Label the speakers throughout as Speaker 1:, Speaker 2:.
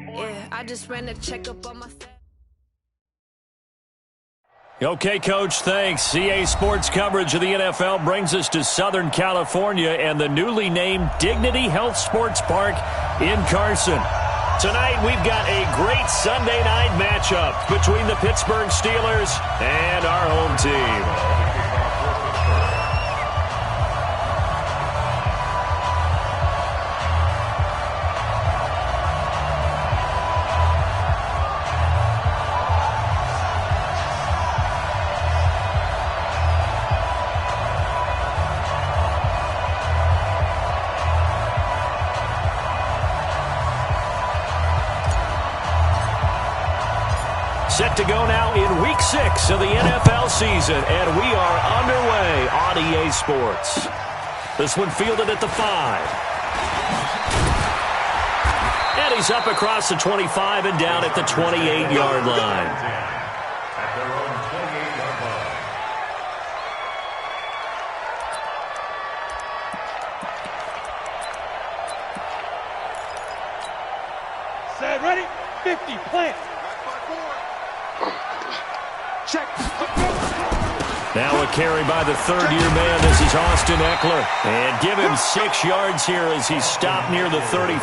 Speaker 1: Yeah, I just ran a checkup on my...
Speaker 2: Okay, Coach, thanks. CA Sports coverage of the NFL brings us to Southern California and the newly named Dignity Health Sports Park in Carson. Tonight, we've got a great Sunday night matchup between the Pittsburgh Steelers and our home team. Set to go now in Week 6 of the NFL season, and we are underway on EA Sports. This one fielded at the 5. And he's up across the 25 and down at the 28-yard line.
Speaker 3: Set, ready, 50, plant. Check.
Speaker 2: Now a carry by the third-year man. This is Austin Eckler. And give him 6 yards here as he stopped near the 30.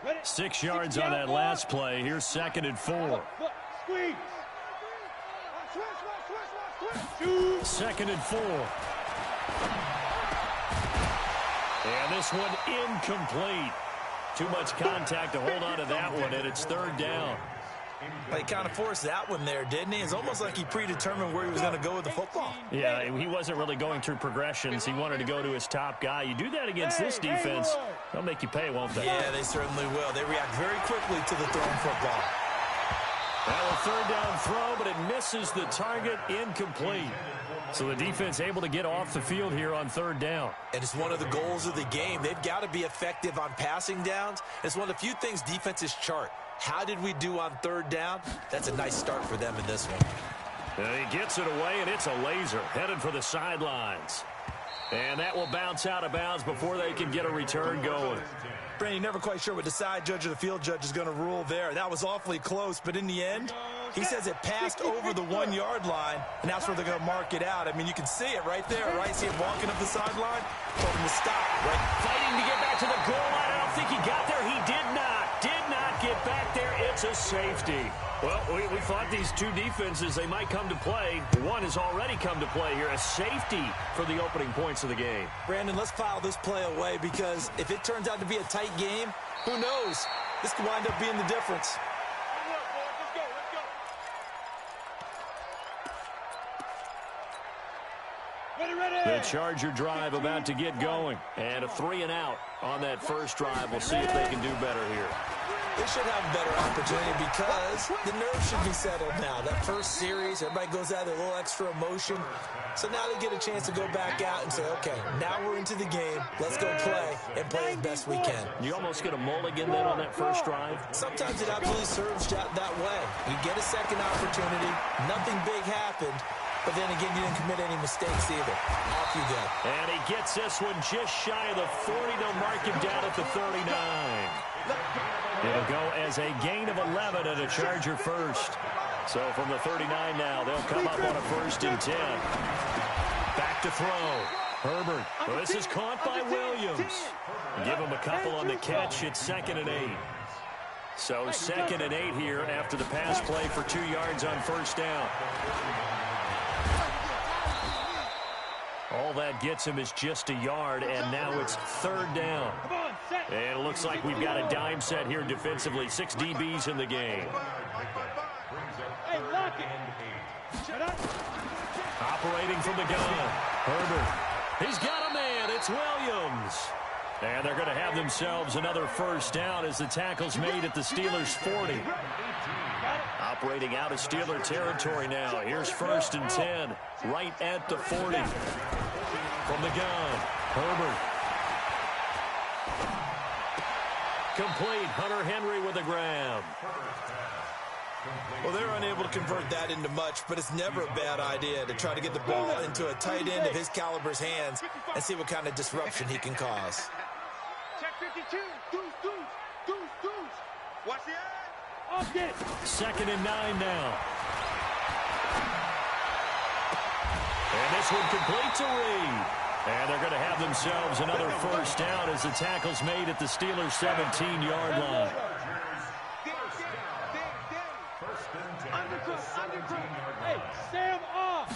Speaker 3: Ready?
Speaker 2: 6 yards on that last play. Here's 2nd and 4.
Speaker 3: Squeeze. Switch.
Speaker 2: 2nd and 4. And this one incomplete. Too much contact to hold on to that one, and it's 3rd down.
Speaker 4: Well, he kind of forced that one there, didn't he? It's almost like he predetermined where he was going to go with the football.
Speaker 2: Yeah, he wasn't really going through progressions. He wanted to go to his top guy. You do that against this defense, they'll make you pay, won't they?
Speaker 4: Yeah, they certainly will. They react very quickly to the thrown football.
Speaker 2: Now a 3rd down throw, but it misses the target, incomplete. So the defense able to get off the field here on 3rd down.
Speaker 4: And it's one of the goals of the game. They've got to be effective on passing downs. It's one of the few things defenses chart. How did we do on 3rd down? That's a nice start for them in this one.
Speaker 2: And he gets it away, and it's a laser headed for the sidelines. And that will bounce out of bounds before they can get a return going.
Speaker 4: Brandon, never quite sure what the side judge or the field judge is going to rule there. That was awfully close, but in the end, he says it passed over the 1-yard line, and that's where they're going to mark it out. I mean, you can see it right there, right? See him walking up the sideline? Told him to stop, right?
Speaker 2: Fighting to get back to the goal line. I don't think he got there. He did not get back there. It's a safety. Well, we thought these two defenses, they might come to play. One has already come to play here. A safety for the opening points of the game.
Speaker 4: Brandon, let's file this play away because if it turns out to be a tight game, who knows? This could wind up being the difference.
Speaker 2: The Charger drive about to get going. And a 3-and-out on that first drive. We'll see if they can do better here.
Speaker 4: They should have a better opportunity because the nerves should be settled now. That first series, everybody goes out with a little extra emotion. So now they get a chance to go back out and say, okay, now we're into the game. Let's go play and play as best we can.
Speaker 2: You almost get a mulligan then on that first drive?
Speaker 4: Sometimes it absolutely serves that way. You get a second opportunity. Nothing big happened. But then again, you didn't commit any mistakes either. Off you go.
Speaker 2: And he gets this one just shy of the 40. They'll mark him down at the 39. It'll go as a gain of 11 and a Charger first. So from the 39 now, they'll come up on a 1st and 10. Back to throw. Herbert. Well, this is caught by Williams. Give him a couple on the catch. It's 2nd and 8. So 2nd and 8 here after the pass play for 2 yards on 1st down. All that gets him is just a yard, and now it's 3rd down. And it looks like we've got a dime set here defensively. 6 DBs in the game. Operating from the gun. Herbert. He's got a man. It's Williams. And they're going to have themselves another 1st down as the tackle's made at the Steelers' 40. Operating out of Steeler territory now. Here's 1st and 10, right at the 40. From the gun, Herbert. Complete. Hunter Henry with a grab.
Speaker 4: Well, they're unable to convert that into much, but it's never a bad idea to try to get the ball into a tight end of his caliber's hands and see what kind of disruption he can cause.
Speaker 3: Check 52. Deuce. Watch the eye.
Speaker 2: 2nd and 9 now. And this one completes a read. And they're going to have themselves another first down as the tackle's made at the Steelers' 17-yard line.
Speaker 3: Hey, Sam off.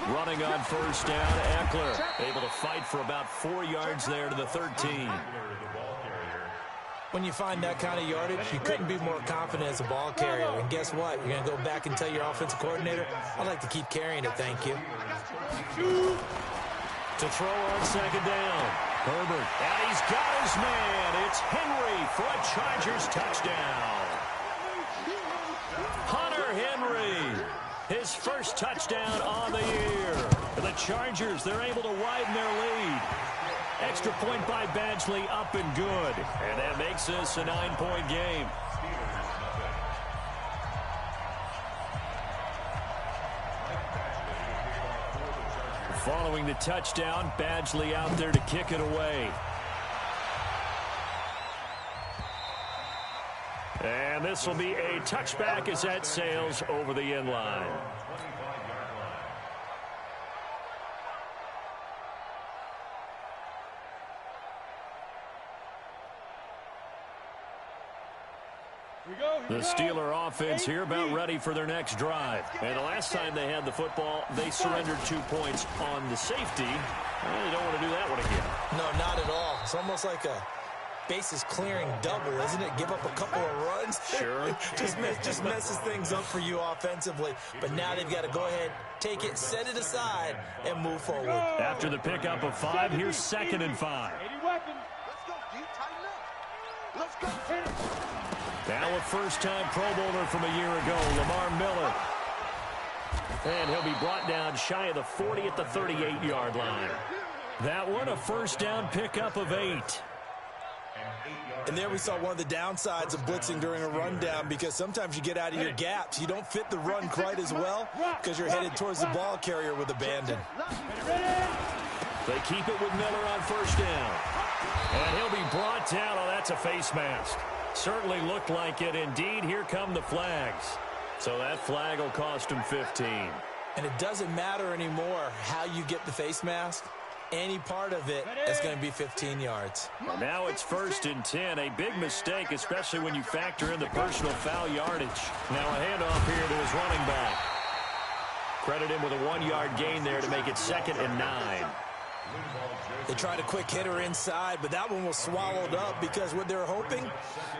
Speaker 2: Running on first down, Eckler able to fight for about 4 yards there to the 13.
Speaker 4: When you find that kind of yardage, you couldn't be more confident as a ball carrier. And guess what? You're going to go back and tell your offensive coordinator, I'd like to keep carrying it, thank you.
Speaker 2: To throw on 2nd down. Herbert, and he's got his man. It's Henry for a Chargers touchdown. Hunter Henry, his first touchdown on the year. For the Chargers, they're able to widen their lead. Extra point by Badgley, up and good. And that makes this a 9-point game. Following the touchdown, Badgley out there to kick it away. And this will be a touchback as that sails over the end line. The Steeler offense here about ready for their next drive. And the last time they had the football, they surrendered 2 points on the safety. Well, they don't want to do that one again.
Speaker 4: No, not at all. It's almost like a bases clearing double, isn't it? Give up a couple of runs.
Speaker 2: Sure.
Speaker 4: just messes things up for you offensively. But now they've got to go ahead, take it, set it aside, and move forward.
Speaker 2: After the pickup of 5, here's 2nd and 5.
Speaker 3: 80 weapons. Let's go, D. Tighten up. Let's go. Hit it.
Speaker 2: Now a first-time Pro Bowler from a year ago, Lamar Miller. And he'll be brought down shy of the 40 at the 38-yard line. That one, a first down pickup of 8.
Speaker 4: And there we saw one of the downsides of blitzing during a rundown, because sometimes you get out of your gaps. You don't fit the run quite as well because you're headed towards the ball carrier with abandon.
Speaker 2: They keep it with Miller on first down. And he'll be brought down. Oh, that's a face mask. Certainly looked like it. Indeed, here come the flags. So that flag will cost him 15.
Speaker 4: And it doesn't matter anymore how you get the face mask. Any part of it is going to be 15 yards.
Speaker 2: And now it's 1st and 10. A big mistake, especially when you factor in the personal foul yardage. Now a handoff here to his running back. Credit him with a 1-yard gain there to make it 2nd and 9.
Speaker 4: They tried a quick hitter inside, but that one was swallowed up because what they're hoping,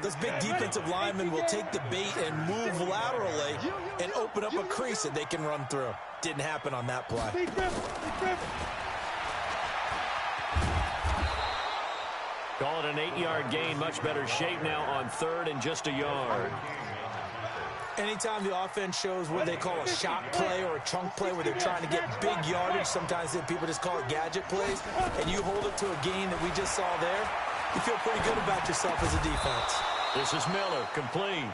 Speaker 4: those big defensive linemen will take the bait and move laterally and open up a crease that they can run through. Didn't happen on that play.
Speaker 2: Call it an 8-yard gain. Much better shape now on 3rd and just a yard.
Speaker 4: Anytime the offense shows what they call a shot play or a chunk play where they're trying to get big yardage, sometimes people just call it gadget plays, and you hold it to a gain that we just saw there, you feel pretty good about yourself as a defense.
Speaker 2: This is Miller, complete.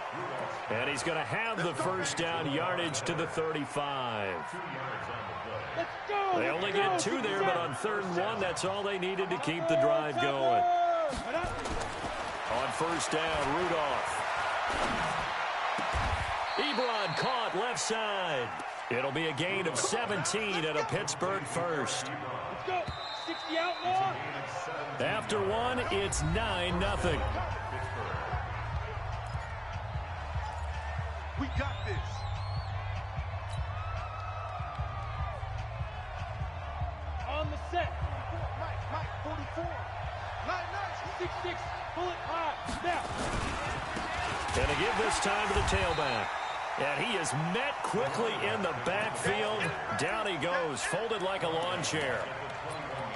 Speaker 2: And he's going to have the first down, yardage to the 35. They only get 2 there, but on 3rd and 1, that's all they needed to keep the drive going. On first down, Rudolph. Ebron caught left side. It'll be a gain of 17 at a Pittsburgh first.
Speaker 3: Let's go. 60 outlaw.
Speaker 2: After 1, it's 9-0.
Speaker 3: We got this. On the set. Mike, 44. Nice. 6-6. Bullet high. Now.
Speaker 2: And to give this time to the tailback. And he is met quickly in the backfield. Down he goes, folded like a lawn chair.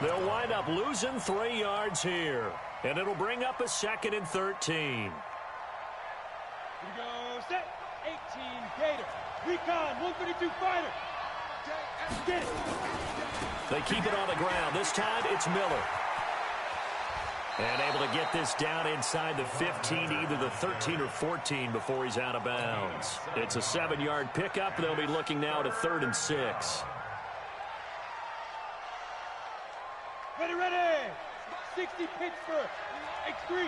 Speaker 2: They'll wind up losing 3 yards here. And it'll bring up a 2nd and 13.
Speaker 3: Here we go, set. 18, Gator. Recon, 132 fighter. Get it.
Speaker 2: They keep it on the ground. This time it's Miller. And able to get this down inside the 15, either the 13 or 14 before he's out of bounds. It's a 7-yard pickup. They'll be looking now to 3rd and 6.
Speaker 5: Ready. 60 Pittsburgh. X3.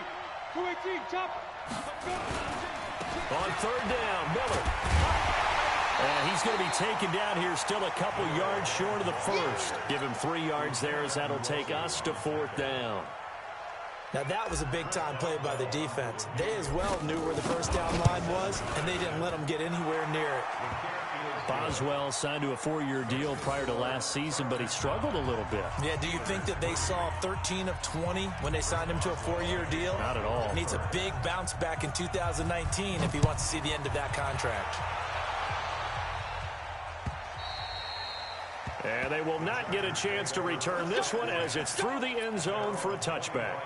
Speaker 5: 218. Chopper.
Speaker 2: On 3rd down, Miller. And he's going to be taken down here, still a couple yards short of the first. Give him 3 yards there as that'll take us to 4th down.
Speaker 4: Now, that was a big-time play by the defense. They as well knew where the first down line was, and they didn't let them get anywhere near it.
Speaker 2: Boswell signed to a 4-year deal prior to last season, but he struggled a little bit.
Speaker 4: Yeah, do you think that they saw 13 of 20 when they signed him to a 4-year deal?
Speaker 2: Not at all.
Speaker 4: Needs a big bounce back in 2019 if he wants to see the end of that contract.
Speaker 2: And they will not get a chance to return this one as it's through the end zone for a touchback.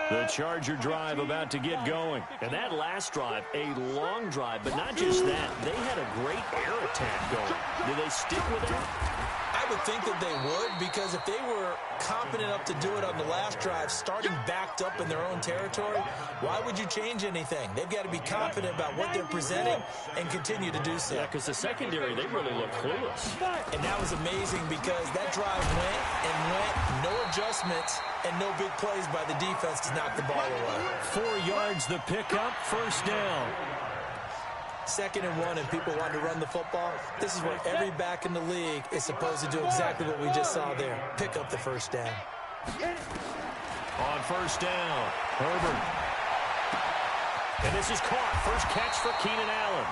Speaker 2: The Charger drive about to get going. And that last drive, a long drive, but not just that. They had a great air attack going. Do they stick with that?
Speaker 4: I would think that they would, because if they were confident enough to do it on the last drive, starting backed up in their own territory, why would you change anything? They've got to be confident about what they're presenting and continue to do so.
Speaker 2: Yeah, because the secondary, they really look clueless.
Speaker 4: And that was amazing because that drive went and went, no adjustments, and no big plays by the defense to knock the ball away.
Speaker 2: 4 yards the pickup, 1st down.
Speaker 4: 2nd and 1, and people want to run the football. This is where every back in the league is supposed to do exactly what we just saw there. Pick up the 1st down.
Speaker 2: On 1st down, Herbert. And this is caught. First catch for Keenan Allen.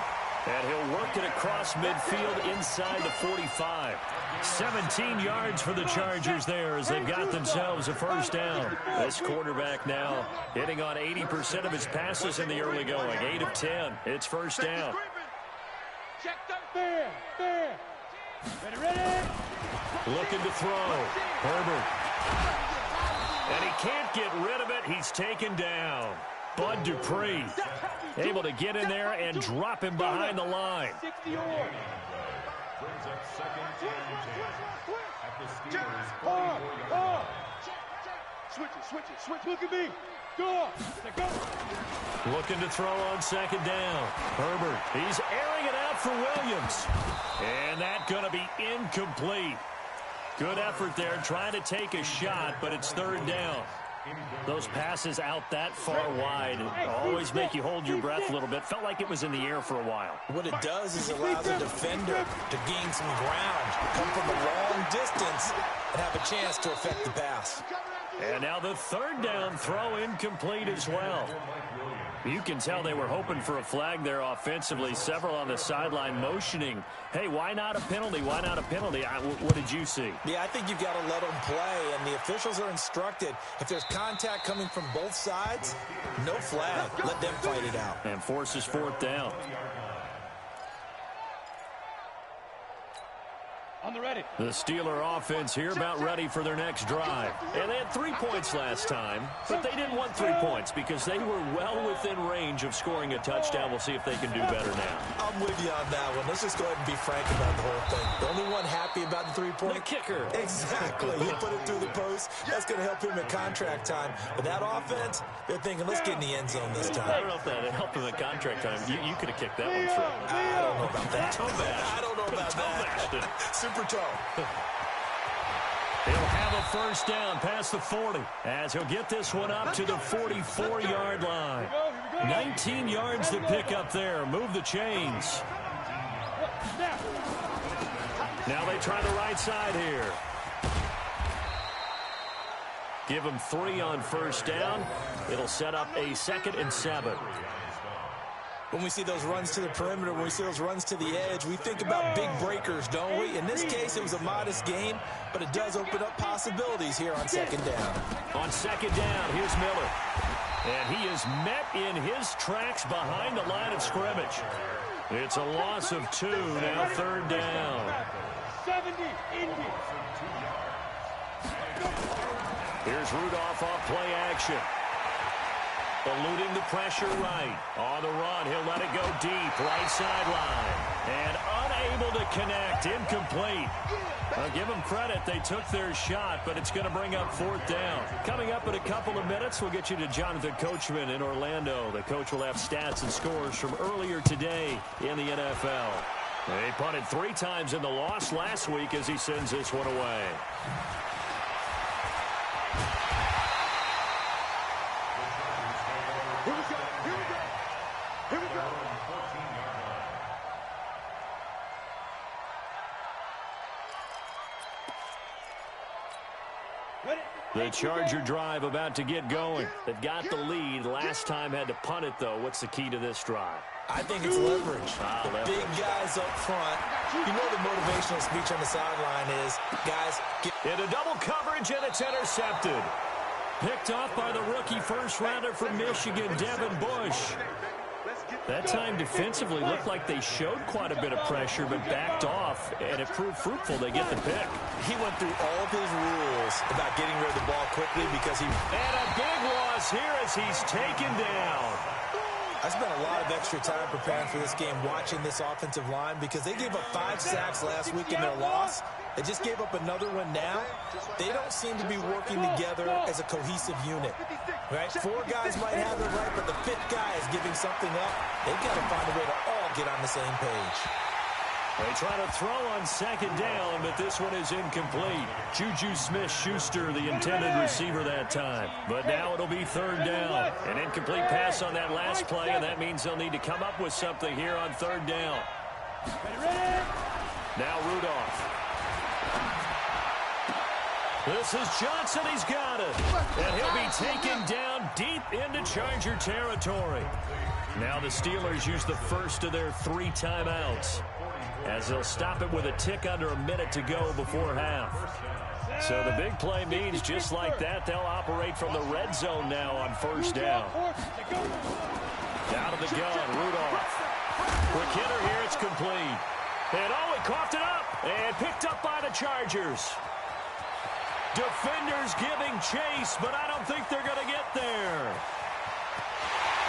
Speaker 2: And he'll work it across midfield inside the 45. 17 yards for the Chargers there as they've got themselves a 1st down. This quarterback now hitting on 80% of his passes in the early going. 8 of 10. It's 1st down.
Speaker 5: There. Ready.
Speaker 2: Looking to throw. Herbert. And he can't get rid of it. He's taken down. Bud Dupree able to get in there and drop him behind the line.
Speaker 5: 60 yards. Switch. Look at me. Go.
Speaker 2: Looking to throw on 2nd down. Herbert. He's airing it out for Williams. And that's going to be incomplete. Good effort there, trying to take a shot, but it's 3rd down. Those passes out that far wide always make you hold your breath a little bit. Felt like it was in the air for a while.
Speaker 4: What it does is allows a defender to gain some ground, come from a long distance, and have a chance to affect the pass.
Speaker 2: And now the 3rd down throw incomplete as well. You can tell they were hoping for a flag there offensively. Several on the sideline motioning, hey, why not a penalty? Why not a penalty? What did you see?
Speaker 4: Yeah, I think you've got to let them play, and the officials are instructed, if there's contact coming from both sides, no flag. Let them fight it out.
Speaker 2: And forces 4th down.
Speaker 5: On the ready.
Speaker 2: The Steeler offense here about ready for their next drive. And they had 3 points last time, but they didn't want 3 points because they were well within range of scoring a touchdown. We'll see if they can do better now.
Speaker 4: I'm with you on that one. Let's just go ahead and be frank about the whole thing. The only one happy about the 3-point?
Speaker 2: The kicker.
Speaker 4: Exactly. He put it through the post. That's going to help him at contract time. But that offense, they're thinking, let's get in the end zone this time.
Speaker 2: I don't know if that helped him at contract time. You could have kicked that one through.
Speaker 4: I don't know about that.
Speaker 2: I
Speaker 4: don't know about that. Super toe.
Speaker 2: He'll have a 1st down past the 40 as he'll get this one up to the 44-yard line. 19 yards to pick up there. Move the chains. Now they try the right side here. Give him 3 on 1st down. It'll set up a 2nd and 7.
Speaker 4: When we see those runs to the perimeter, when we see those runs to the edge, we think about big breakers, don't we? In this case, it was a modest gain, but it does open up possibilities here on 2nd down.
Speaker 2: On 2nd down, here's Miller. And he is met in his tracks behind the line of scrimmage. It's a loss of 2, now 3rd down.
Speaker 5: 70, Indy.
Speaker 2: Here's Rudolph off play action. Eluding the pressure right. On the run, he'll let it go deep. Right sideline. And unable to connect. Incomplete. I'll give them credit. They took their shot, but it's going to bring up 4th down. Coming up in a couple of minutes, we'll get you to Jonathan Coachman in Orlando. The coach will have stats and scores from earlier today in the NFL. They punted 3 times in the loss last week as he sends this one away.
Speaker 5: Here we go. Here we go. Here we go.
Speaker 2: The Charger drive about to get going. They've got the lead. Last time had to punt it, though. What's the key to this drive?
Speaker 4: I think it's leverage. The big guys up front. You know the motivational speech on the sideline is, guys, get
Speaker 2: into double coverage, and it's intercepted. Picked off by the rookie first-rounder from Michigan, Devin Bush. That time defensively looked like they showed quite a bit of pressure, but backed off, and it proved fruitful. They get the pick.
Speaker 4: He went through all of his rules about getting rid of the ball quickly because he...
Speaker 2: And a big loss here as he's taken down.
Speaker 4: I spent a lot of extra time preparing for this game watching this offensive line because they gave up 5 sacks last week in their loss. They just gave up another one now. They don't seem to be working together as a cohesive unit. Right? 4 guys might have it right, but the 5th guy is giving something up. They've got to find a way to all get on the same page.
Speaker 2: They try to throw on 2nd down, but this one is incomplete. Juju Smith-Schuster, the intended receiver that time. But now it'll be 3rd down. An incomplete pass on that last play, and that means they'll need to come up with something here on 3rd down. Now Rudolph. This is Johnson. He's got it. And he'll be taken down deep into Charger territory. Now the Steelers use the first of their 3 timeouts, as they'll stop it with a tick under a minute to go before half. So the big play means just like that, they'll operate from the red zone now on 1st down. Down to the gun, Rudolph. Quick hitter here, it's complete. And he coughed it up and picked up by the Chargers. Defenders giving chase, but I don't think they're going to get there.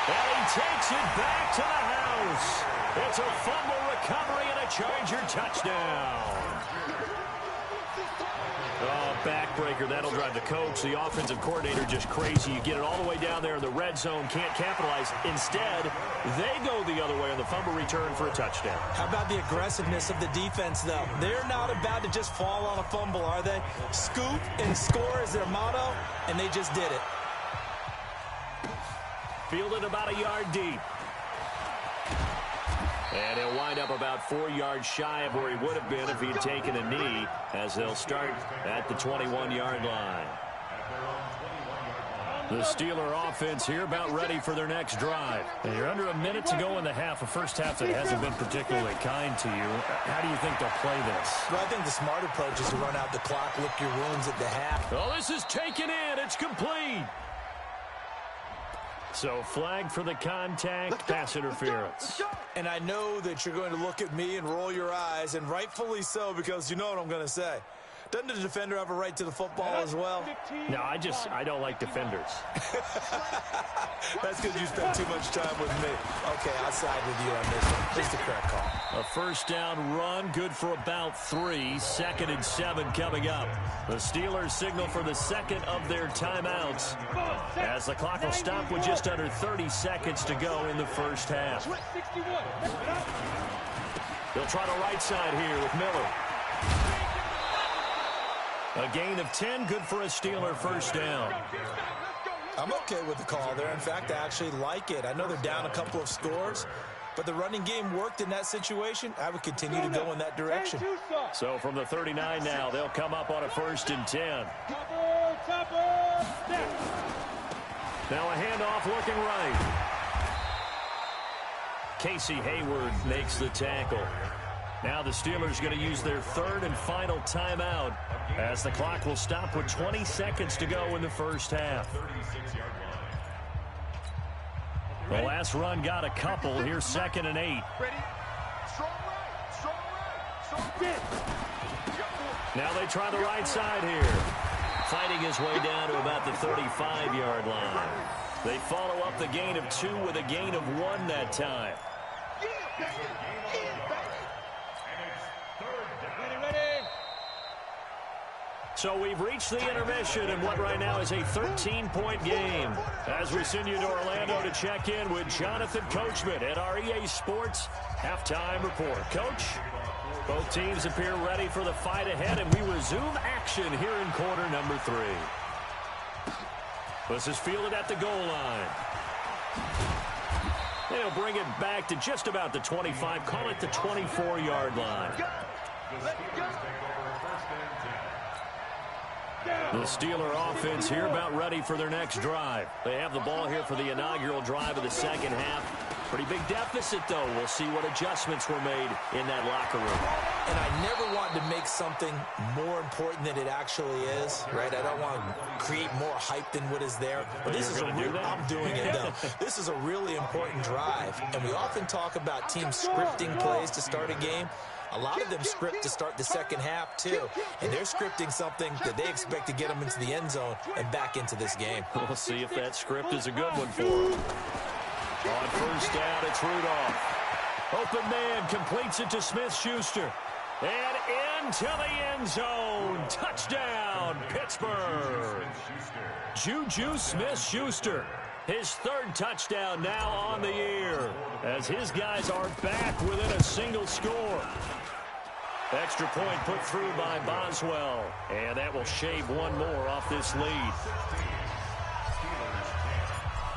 Speaker 2: And he takes it back to the house. It's a fumble recovery and a Charger touchdown. Oh, backbreaker. That'll drive the coach, the offensive coordinator, just crazy. You get it all the way down there in the red zone, can't capitalize. Instead, they go the other way on the fumble return for a touchdown.
Speaker 4: How about the aggressiveness of the defense, though? They're not about to just fall on a fumble, are they? Scoop and score is their motto, and they just did it.
Speaker 2: Fielded about a yard deep. And he'll wind up about 4 yards shy of where he would have been if he'd taken a knee, as they'll start at the 21-yard line. The Steeler offense here about ready for their next drive. And you're under a minute to go in the half, a first half that hasn't been particularly kind to you. How do you think they'll play this?
Speaker 4: Well, I think the smart approach is to run out the clock, lick your wounds at the half.
Speaker 2: Oh, this is taken in. It's complete. So flag for the contact, pass interference.
Speaker 4: And I know that you're going to look at me and roll your eyes, and rightfully so, because you know what I'm going to say. Doesn't the defender have a right to the football as well?
Speaker 2: No, I don't like defenders.
Speaker 4: That's because you spend too much time with me. Okay, I'll side with you on this one. This is the correct call.
Speaker 2: A first down run, good for about 3. 2nd and 7 coming up. The Steelers signal for the 2nd of their timeouts, as the clock will stop with just under 30 seconds to go in the first half. They'll try the right side here with Miller. A gain of 10, good for a Steeler first down.
Speaker 4: I'm okay with the call there. In fact, I actually like it. I know they're down a couple of scores, but the running game worked in that situation. I would continue to go in that direction.
Speaker 2: So from the 39 now, they'll come up on a 1st and 10. Now a handoff looking right. Casey Hayward makes the tackle. Now the Steelers going to use their 3rd and final timeout, as the clock will stop with 20 seconds to go in the first half. The last run got a couple. Here's 2nd and 8. Now they try the right side here. Fighting his way down to about the 35-yard line. They follow up the gain of 2 with a gain of 1 that time. So we've reached the intermission in what right now is a 13-point game. As we send you to Orlando to check in with Jonathan Coachman at our EA Sports Halftime Report. Coach, both teams appear ready for the fight ahead, and we resume action here in quarter number 3. This is fielded at the goal line. They'll bring it back to just about the 25, call it the 24-yard line. The Steeler offense here about ready for their next drive. They have the ball here for the inaugural drive of the second half. Pretty big deficit, though. We'll see what adjustments were made in that locker room.
Speaker 4: And I never want to make something more important than it actually is, right? I don't want to create more hype than what is there. But this is I'm doing it, though. This is a really important drive. And we often talk about teams scripting plays to start a game. A lot of them script to start the second half, too. And they're scripting something that they expect to get them into the end zone and back into this game.
Speaker 2: We'll see if that script is a good one for them. On first down, it's Rudolph. Open man completes it to Smith-Schuster. And into the end zone. Touchdown, Pittsburgh. Juju Smith-Schuster. His 3rd touchdown now on the year, as his guys are back within a single score. Extra point put through by Boswell, and that will shave 1 more off this lead.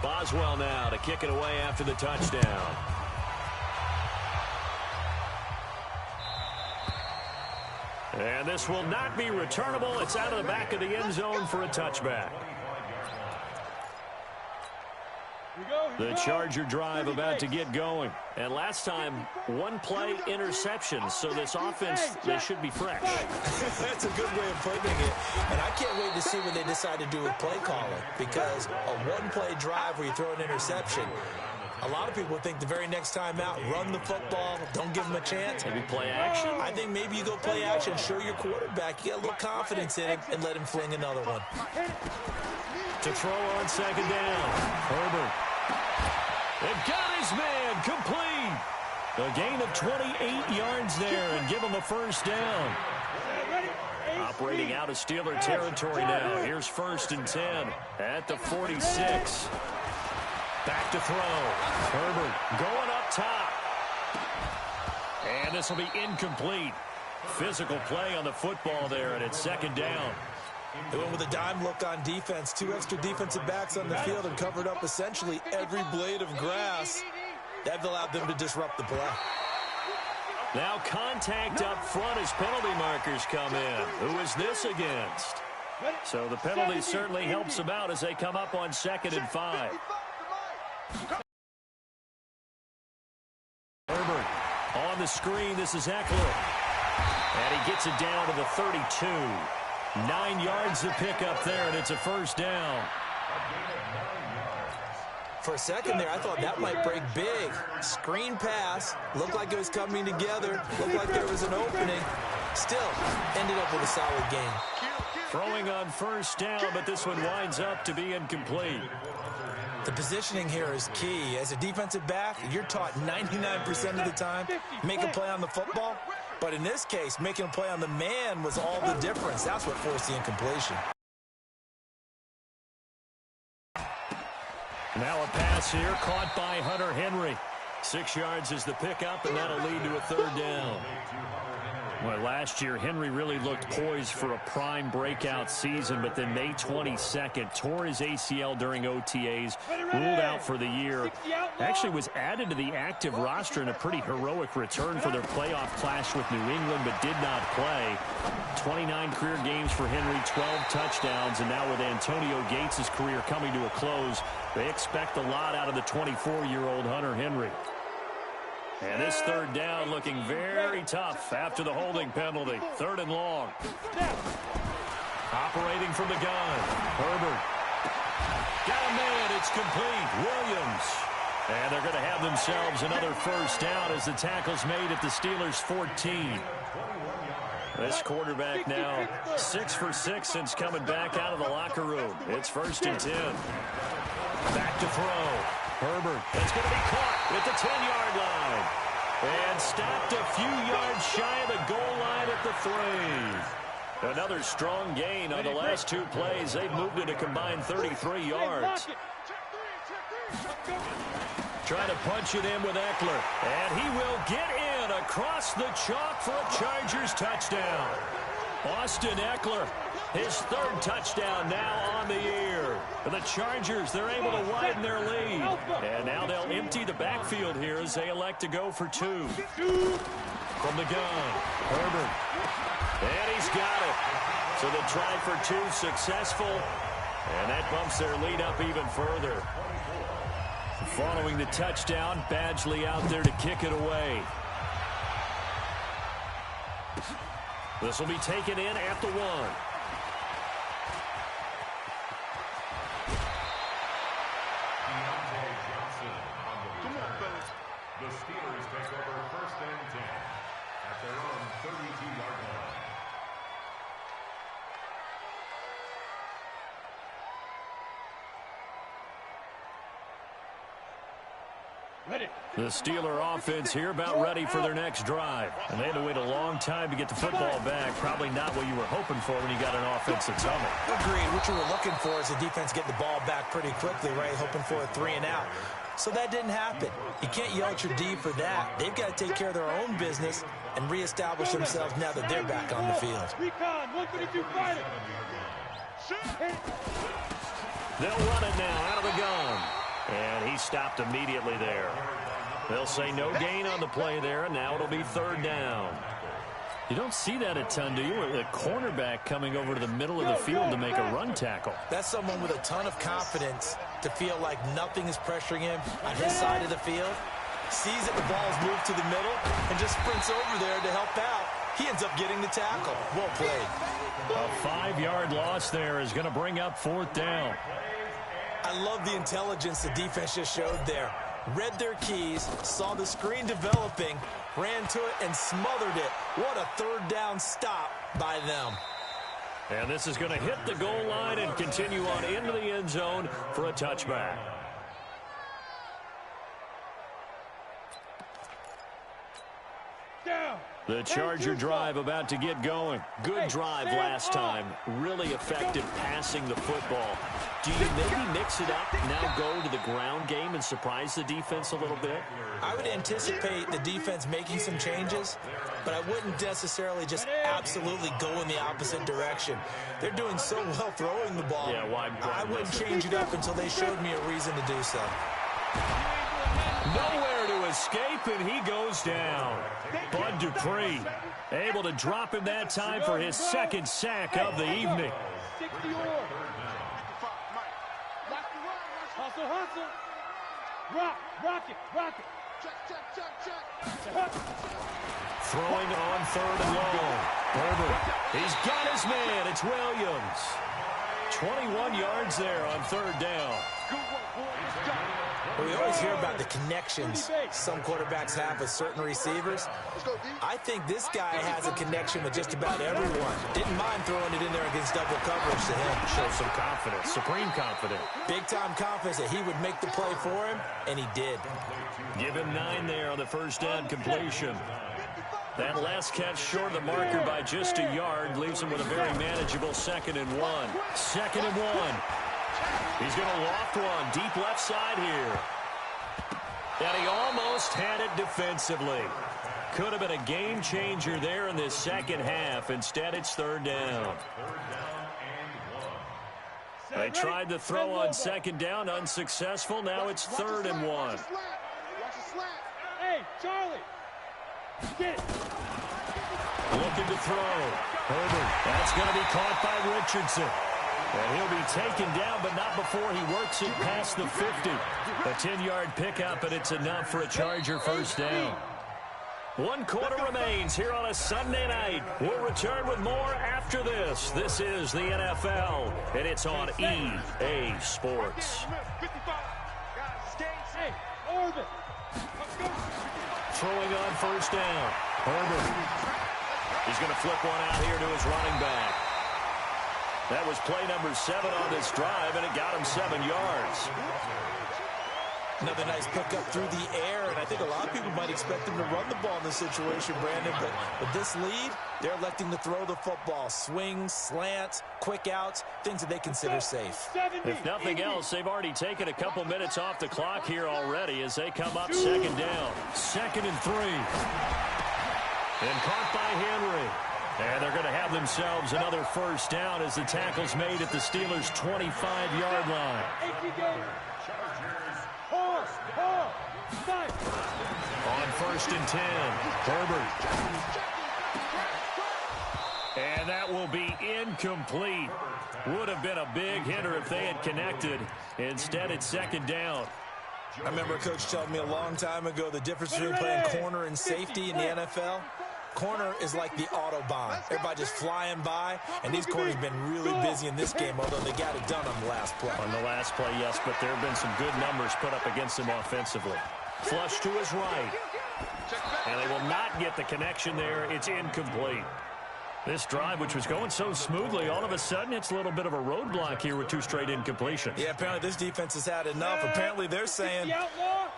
Speaker 2: Boswell now to kick it away after the touchdown. And this will not be returnable. It's out of the back of the end zone for a touchback. The Charger drive about to get going. And last time, 1-play interception. So this offense, they should be fresh.
Speaker 4: That's a good way of putting it. And I can't wait to see what they decide to do with play calling. Because a 1-play drive where you throw an interception, a lot of people think the very next time out, run the football, don't give them a chance.
Speaker 2: Maybe play action.
Speaker 4: I think maybe you go play action, show your quarterback, you get a little confidence in him, and let him fling another one.
Speaker 2: To throw on second down, Herbert. It got his man complete. A gain of 28 yards there and give him a first down. Operating out of Steeler territory now. Here's 1st and 10 at the 46. Back to throw. Herbert going up top. And this will be incomplete. Physical play on the football there, and it's 2nd down.
Speaker 4: They went with a dime look on defense. 2 extra defensive backs on the field and covered up essentially every blade of grass. That allowed them to disrupt the play.
Speaker 2: Now contact up front as penalty markers come in. Who is this against? So the penalty certainly helps them out as they come up on 2nd and 5. Herbert on the screen. This is Eckler. And he gets it down to the 32. 9 yards to pick up there, and it's a first down.
Speaker 4: For a second there, I thought that might break big. Screen pass. Looked like it was coming together. Looked like there was an opening. Still, ended up with a solid game.
Speaker 2: Throwing on first down, but this one winds up to be incomplete.
Speaker 4: The positioning here is key. As a defensive back, you're taught 99% of the time, make a play on the football. But in this case, making a play on the man was all the difference. That's what forced the incompletion.
Speaker 2: Now a pass here caught by Hunter Henry. 6 yards is the pickup, and that'll lead to a 3rd down. Well, last year, Henry really looked poised for a prime breakout season, but then May 22nd, tore his ACL during OTAs, ruled out for the year. Actually was added to the active roster in a pretty heroic return for their playoff clash with New England, but did not play. 29 career games for Henry, 12 touchdowns, and now with Antonio Gates' career coming to a close, they expect a lot out of the 24-year-old Hunter Henry. And this 3rd down looking very tough after the holding penalty. 3rd and long. Operating from the gun. Herbert. Got a man. It's complete. Williams. And they're going to have themselves another first down as the tackle's made at the Steelers' 14. This quarterback now 6 for 6 since coming back out of the locker room. It's 1st and 10. Back to throw. Herbert. That's going to be caught at the 10-yard line. And stopped a few yards shy of the goal line at the 3. Another strong gain on the last 2 plays. They've moved it a combined 33 yards. Trying to punch it in with Eckler. And he will get in across the chalk for a Chargers touchdown. Austin Eckler, his 3rd touchdown now on the year. For the Chargers, they're able to widen their lead. And now they'll empty the backfield here as they elect to go for 2. From the gun, Herbert. And he's got it. So the try for 2 successful. And that bumps their lead up even further. Following the touchdown, Badgley out there to kick it away. This will be taken in at the 1.
Speaker 6: The Steelers take over 1st and 10 at their own 32-yard line.
Speaker 2: The Steeler offense here about ready for their next drive. And they had to wait a long time to get the football back. Probably not what you were hoping for when you got an offense that's humming.
Speaker 4: Agreed. What you were looking for is the defense getting the ball back pretty quickly, right? Hoping for a 3 and out. So that didn't happen. You can't yell at your D for that. They've got to take care of their own business and reestablish themselves now that they're back on the field.
Speaker 2: They'll run it now out of the gun. And he stopped immediately there. They'll say no gain on the play there, and now it'll be 3rd down. You don't see that a ton, do you? A cornerback coming over to the middle of the field to make a run tackle.
Speaker 4: That's someone with a ton of confidence to feel like nothing is pressuring him on his side of the field. Sees that the ball's moved to the middle and just sprints over there to help out. He ends up getting the tackle. Well played.
Speaker 2: A 5-yard loss there is going to bring up 4th down.
Speaker 4: I love the intelligence the defense just showed there. Read their keys, saw the screen developing, ran to it, and smothered it. What a 3rd down stop by them.
Speaker 2: And this is going to hit the goal line and continue on into the end zone for a touchback. The Charger drive about to get going. Good drive last time. Really effective passing the football. Do you maybe mix it up, now go to the ground game and surprise the defense a little bit?
Speaker 4: I would anticipate the defense making some changes, but I wouldn't necessarily just absolutely go in the opposite direction. They're doing so well throwing the ball.
Speaker 2: Yeah, why
Speaker 4: I wouldn't change it up until they showed me a reason to do so.
Speaker 2: Nowhere to escape, and he goes down. Bud Dupree able to drop him that time for his 2nd sack of the evening.
Speaker 5: Hustle. Rock it. Check.
Speaker 2: Throwing on 3rd and long. Herbert, he's got his man. It's Williams. 21 yards there on 3rd down.
Speaker 4: We always hear about the connections some quarterbacks have with certain receivers. I think this guy has a connection with just about everyone. Didn't mind throwing it in there against double coverage to him.
Speaker 2: Shows some confidence, supreme confidence.
Speaker 4: Big-time confidence that he would make the play for him, and he did.
Speaker 2: Give him 9 there on the 1st down completion. That last catch short of the marker by just a yard leaves him with a very manageable 2nd and 1. 2nd and 1. He's going to loft one deep left side here. And he almost had it defensively. Could have been a game changer there in this 2nd half. Instead, it's 3rd down. They tried to throw on 2nd down, unsuccessful. Now it's 3rd and 1.
Speaker 5: Hey, Charlie. Get it.
Speaker 2: Looking to throw. Herbert. That's going to be caught by Richardson. And he'll be taken down, but not before he works it past the 50. A 10-yard pickup, and it's enough for a Charger 1st down. 1 quarter remains here on a Sunday night. We'll return with more after this. This is the NFL, and it's on EA Sports. Throwing on 1st down. Herbert. He's going to flip one out here to his running back. That was play number 7 on this drive, and it got him 7 yards.
Speaker 4: Another nice pickup through the air, and I think a lot of people might expect him to run the ball in this situation, Brandon, but with this lead, they're electing to throw the football. Swings, slants, quick outs, things that they consider safe.
Speaker 2: If nothing else, they've already taken a couple minutes off the clock here already as they come up 2nd down. 2nd and 3. And caught by Henry. And they're going to have themselves another 1st down as the tackle's made at the Steelers' 25-yard line. On 1st and 10, Herbert. And that will be incomplete. Would have been a big hitter if they had connected. Instead, it's 2nd down.
Speaker 4: I remember a coach telling me a long time ago the difference between playing corner and safety in the NFL. Corner is like the Autobahn. Everybody just flying by, and these corners have been really busy in this game, although they got it done on the last play.
Speaker 2: On the last play, yes, but there have been some good numbers put up against him offensively. Flush to his right. And they will not get the connection there. It's incomplete. This drive, which was going so smoothly, all of a sudden it's a little bit of a roadblock here with 2 straight incompletions.
Speaker 4: Yeah, apparently this defense has had enough. Apparently they're saying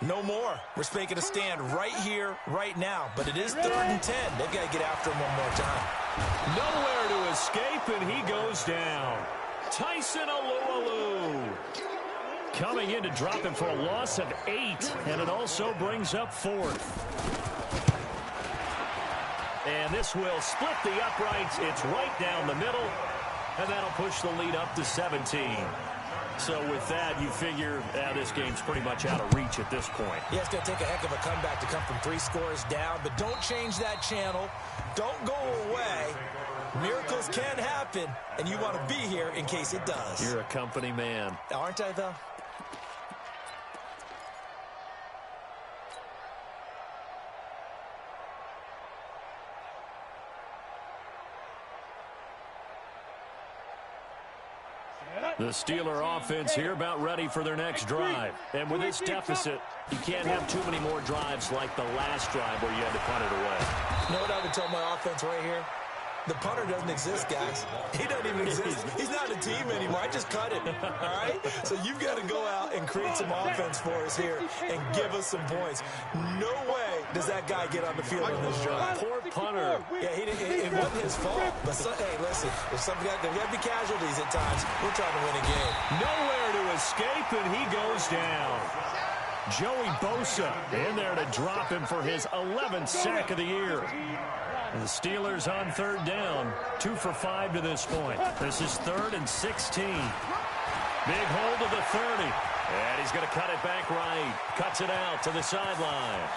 Speaker 4: no more. We're making a stand right here, right now. But it is 3rd and 10. They've got to get after him one more time.
Speaker 2: Nowhere to escape, and he goes down. Tyson Alualu coming in to drop him for a loss of 8, and it also brings up 4th. And this will split the uprights. It's right down the middle, and that'll push the lead up to 17. So with that, you figure this game's pretty much out of reach at this point.
Speaker 4: Yeah, it's going to take a heck of a comeback to come from 3 scores down, but don't change that channel. Don't go away. Miracles can happen, and you want to be here in case it does.
Speaker 2: You're a company man.
Speaker 4: Aren't I, though?
Speaker 2: The Steeler offense here about ready for their next drive. And with this deficit, you can't have too many more drives like the last drive where you had to punt it away.
Speaker 4: You know what I would tell my offense right here? The punter doesn't exist, guys. He doesn't even exist. He's not a team anymore. I just cut him, all right? So you've got to go out and create some offense for us here and give us some points. No way does that guy get on the field on this drive.
Speaker 2: Poor punter.
Speaker 4: Yeah, it wasn't his fault. But, hey, listen, there's got to be casualties at times. We're trying to win a game.
Speaker 2: Nowhere to escape, and he goes down. Joey Bosa in there to drop him for his 11th sack of the year. The Steelers on 3rd down, 2 for 5 to this point. This is 3rd and 16. Big hold of the 30. And he's going to cut it back right. Cuts it out to the sideline.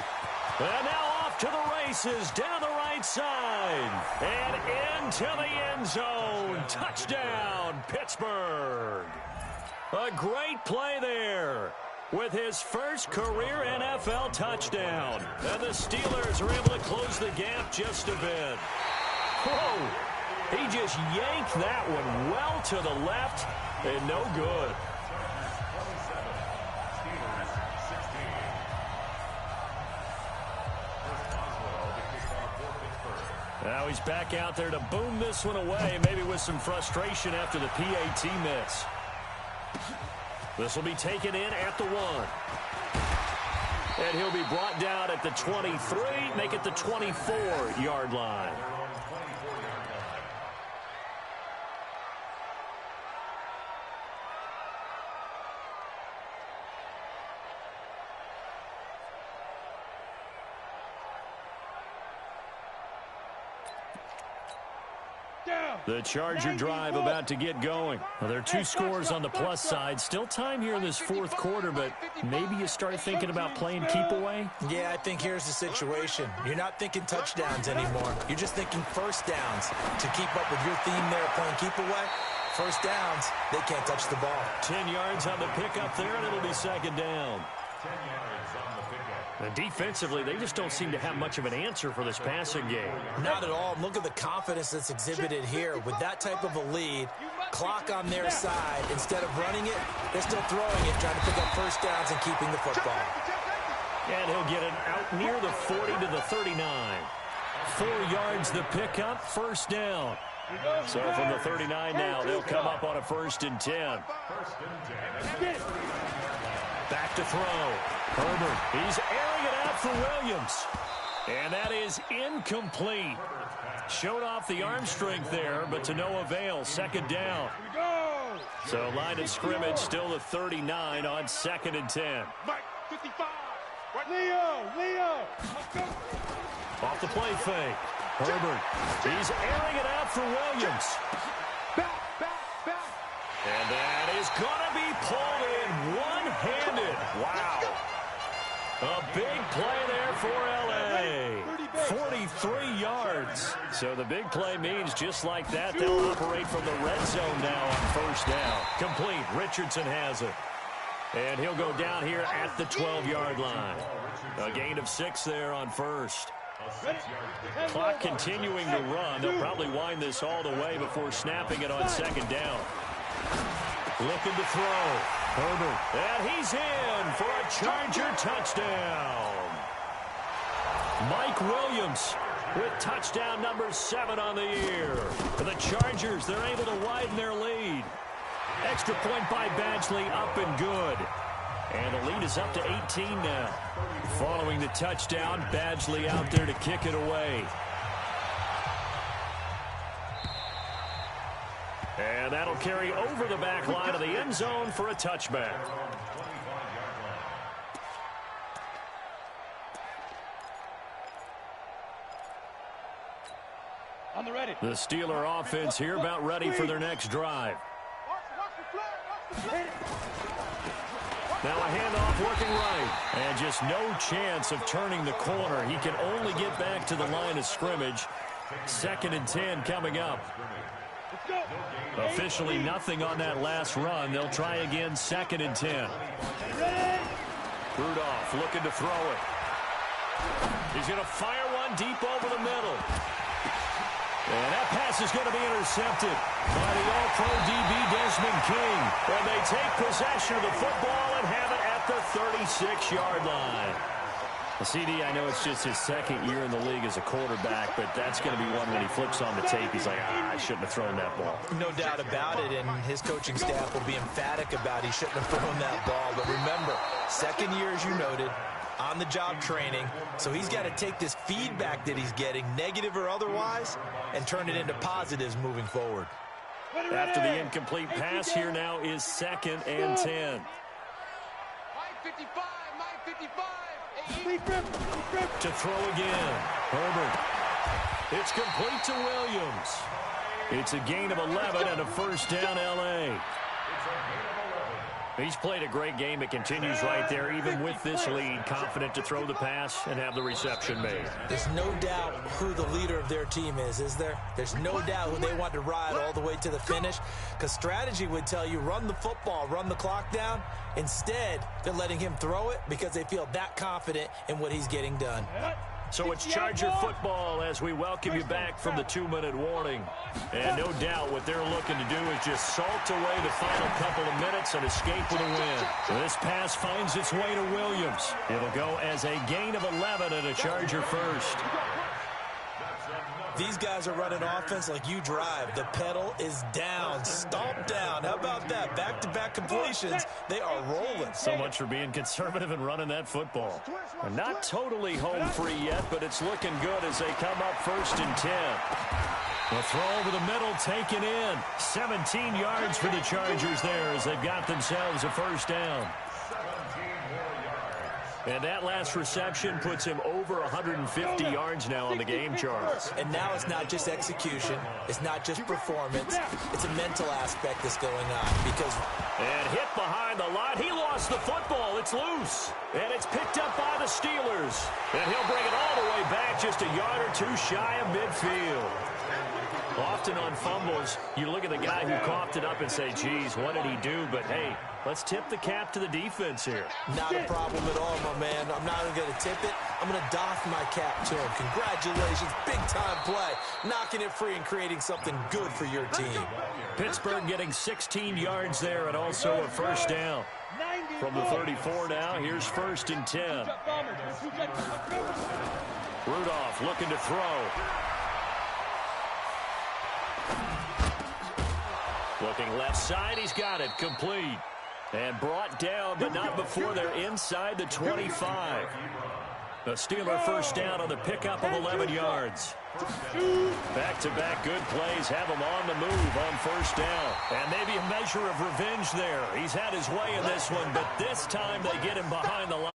Speaker 2: And now off to the races down the right side. And into the end zone. Touchdown, Pittsburgh. A great play there with his first career NFL touchdown. And the Steelers are able to close the gap just a bit. Whoa! He just yanked that one well to the left and no good. Now he's back out there to boom this one away, maybe with some frustration after the PAT miss. This will be taken in at the 1. And he'll be brought down at the 23, make it the 24-yard line. The Charger drive about to get going. Well, there are 2 scores on the plus side. Still time here in this 4th quarter, but maybe you start thinking about playing keep away?
Speaker 4: Yeah, I think here's the situation. You're not thinking touchdowns anymore. You're just thinking 1st downs. To keep up with your theme there playing keep away, 1st downs, they can't touch the ball.
Speaker 2: 10 yards on the pickup there, and it'll be 2nd down.
Speaker 6: 10 yards on the pickup.
Speaker 2: And defensively, they just don't seem to have much of an answer for this passing game.
Speaker 4: Not at all. Look at the confidence that's exhibited here. With that type of a lead, clock on their side, instead of running it, they're still throwing it, trying to pick up 1st downs and keeping the football.
Speaker 2: And he'll get it out near the 40 to the 39. 4 yards the pickup, 1st down. So from the 39 now, they'll come up on a 1st and 10. Back to throw. Herbert, he's airing it out for Williams. And that is incomplete. Showed off the arm strength there, but to no avail. 2nd down. So line of scrimmage still the 39 on 2nd and 10.
Speaker 5: Mike, 55. Leo.
Speaker 2: Off the play fake. Herbert, he's airing it out for Williams.
Speaker 5: Back.
Speaker 2: And that is going to be pulled in one-handed. Wow. A big play there for L.A. 43 yards. So the big play means just like that, they'll operate from the red zone now on 1st down. Complete. Richardson has it. And he'll go down here at the 12-yard line. A gain of 6 there on 1st. Clock continuing to run. They'll probably wind this all the way before snapping it on 2nd down. Looking to throw. Herbert. And he's in for a Charger touchdown. Mike Williams with touchdown number 7 on the year. For the Chargers, they're able to widen their lead. Extra point by Badgley, up and good. And the lead is up to 18 now. Following the touchdown, Badgley out there to kick it away. And that'll carry over the back line of the end zone for a touchback.
Speaker 5: On the ready.
Speaker 2: The Steeler offense here about ready for their next drive. Now a handoff working right. And just no chance of turning the corner. He can only get back to the line of scrimmage. 2nd and 10 coming up. Officially nothing on that last run. They'll try again 2nd and 10. Rudolph looking to throw it. He's going to fire one deep over the middle. And that pass is going to be intercepted by the All-Pro DB Desmond King. And they take possession of the football and have it at the 36-yard line. The CD, I know it's just his 2nd year in the league as a quarterback, but that's going to be one when he flips on the tape. He's like, I shouldn't have thrown that ball.
Speaker 4: No doubt about it, and his coaching staff will be emphatic about he shouldn't have thrown that ball. But remember, 2nd year, as you noted, on-the-job training, so he's got to take this feedback that he's getting, negative or otherwise, and turn it into positives moving forward.
Speaker 2: After the incomplete pass, here now is 2nd and 10.
Speaker 3: Mike 55.
Speaker 2: To throw again. Herbert. It's complete to Williams. It's a gain of 11 and a 1st down L.A. He's played a great game. It continues right there, even with this lead, confident to throw the pass and have the reception made.
Speaker 4: There's no doubt who the leader of their team is there? There's no doubt who they want to ride all the way to the finish, because strategy would tell you run the football, run the clock down. Instead, they're letting him throw it because they feel that confident in what he's getting done.
Speaker 2: So it's Charger football as we welcome you back from the 2-minute warning. And no doubt what they're looking to do is just salt away the final couple of minutes and escape with a win. This pass finds its way to Williams. It'll go as a gain of 11 and a Charger 1st.
Speaker 4: These guys are running offense like you drive. The pedal is down, stomp down. How about that? Back-to-back completions. They are rolling.
Speaker 2: So much for being conservative and running that football. And not totally home free yet, but it's looking good as they come up 1st and 10. The throw over the middle taken in. 17 yards for the Chargers there as they've got themselves a 1st down. And that last reception puts him over 150 yards now on the game charts.
Speaker 4: And now it's not just execution. It's not just performance. It's a mental aspect that's going on.
Speaker 2: And hit behind the line. He lost the football. It's loose. And it's picked up by the Steelers. And he'll bring it all the way back just a yard or two shy of midfield. Often on fumbles, you look at the guy who coughed it up and say, geez, what did he do? But, hey, let's tip the cap to the defense here.
Speaker 4: Not a problem at all, my man. I'm not going to tip it. I'm going to doff my cap to him. Congratulations. Big-time play. Knocking it free and creating something good for your team.
Speaker 2: Pittsburgh getting 16 yards there and also a 1st down. From the 34 now, here's 1st and 10. Rudolph looking to throw. Looking left side, he's got it, complete. And brought down, but not before they're inside the 25. The Steeler first down on the pickup of 11 yards. Back-to-back good plays have him on the move on first down. And maybe a measure of revenge there. He's had his way in this one, but this time they get him behind the line.